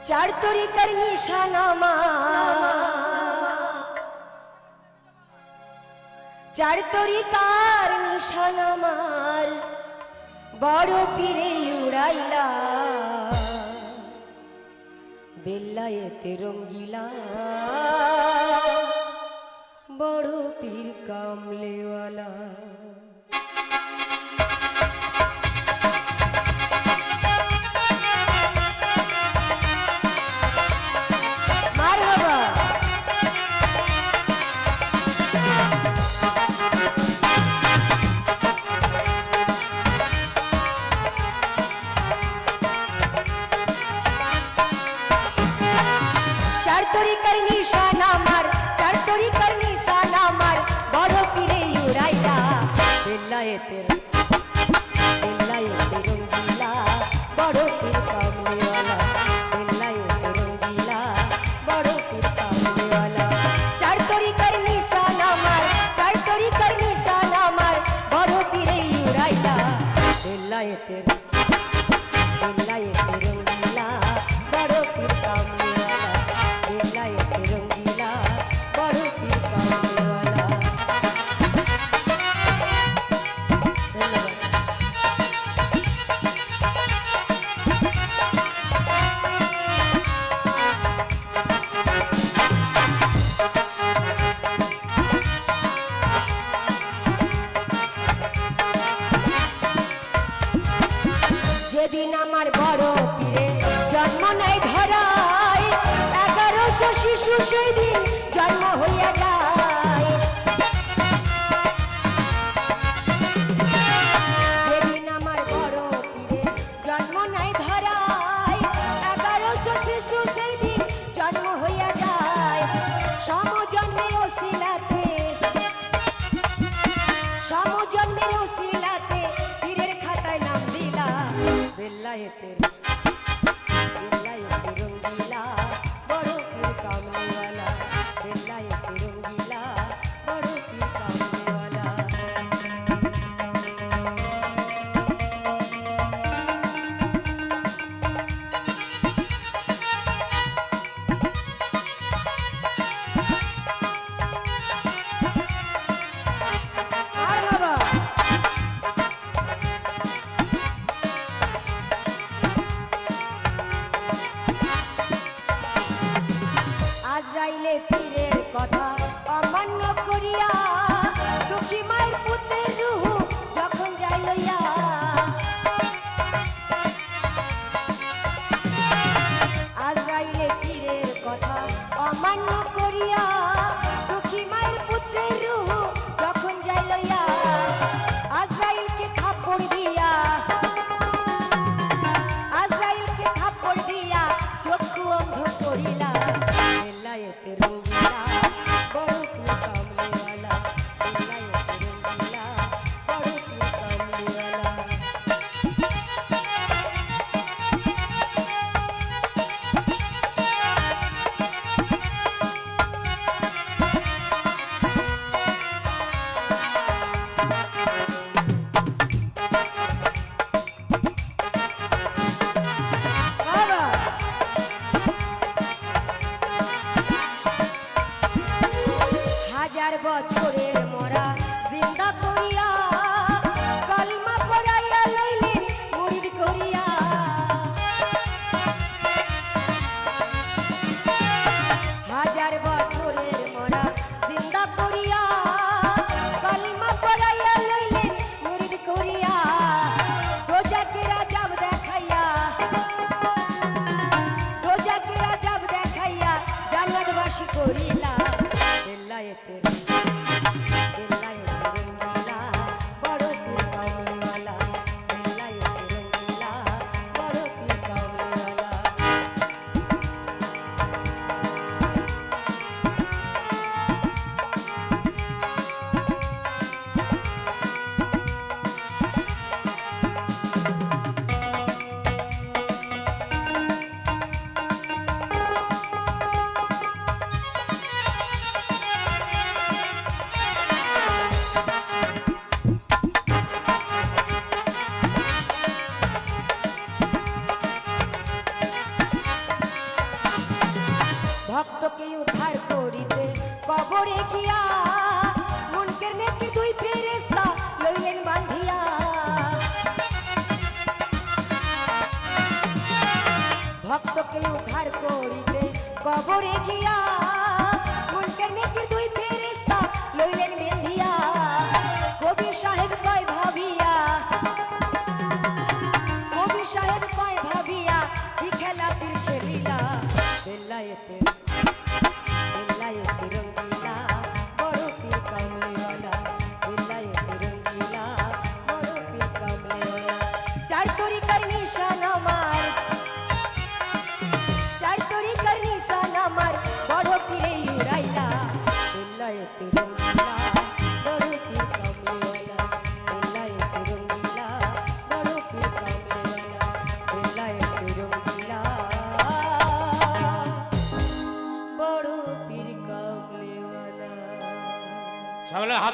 चार तरीकर निशाना चार तरीकार निशाना मार बड़ो पीरे उड़ाइला बेल्लायते रंगीला बड़ो पीर कामलेवाला शिशु से दिन जन्म होया जाए जेदिन आमार बड़ो पीरे जन्म नाई धराय 1100 शिशु से दिन जन्म होया जाए समजन्मेर ओसिलाते पीरेर खाताय नाम दिला बेल्लायते रंगीला बड़ो पीर कामलेवाला बेल्लायते रंगीला बड़ो पीर कामलेवाला आजराइले पीरेर कथा अमान्य करिया दुखी माয়ের পুত্রের রূহ যখন যাই লইয়া आजराइले पीरेर कथा अमान्य करिया दुखी माয়ের पुत्रेर রূহ যখন যাই লইয়া आजराइलকে থাপ্পড় দিয়া চক্ষু অন্ধ করিলা बेल्लायते रंगीला बड़ो पीर कामलेवाला बेल्लायते रंगीला बड़ो पीर कामलेवाला हजार बछरेर मरा जिंदा करिया कलमा पढ़ाइया लइलेन मुरीद करिया हजार बछरेर मरा जिंदा करिया कलमा पढ़ाइया लइलेन मुरीद करिया दोजाकेरा जब देखाइया जन्नतबासी करिला बेल्लायते ভক্তকে উদ্ধার করিতে কবরে গিয়া মুনকের নেত্রী দুই ফেরেশতা লইলেন বান্ধিয়া। ভক্তকে উদ্ধার করিতে কবরে গিয়া মুনকের নেত্রী দুই ফেরেশতা লইলেন বেঁধিয়া। কবি সাহেব কয় ভাবিয়া, কবি সাহেব কয় ভাবিয়া কি খেলা তীর খেলিলা বেলায়েতে বেলায়েতে রঙ্গিলা বড় পীর কামলিওয়ালা বেলায়েতে রঙ্গিলা বড় পীর কামলিওয়ালা। চার তরিকার নিশান আমার, চার তরিকার নিশান আমার বড় পীরে উড়াইলা বেলায়েতে রঙ্গিলা বড় পীর কামলিওয়ালা বেলায়েতে রঙ্গিলা বড় পীর কামলিওয়ালা বেলায়েতে রঙ্গিলা বড় পীর কামলিওয়ালা। সবাই হাত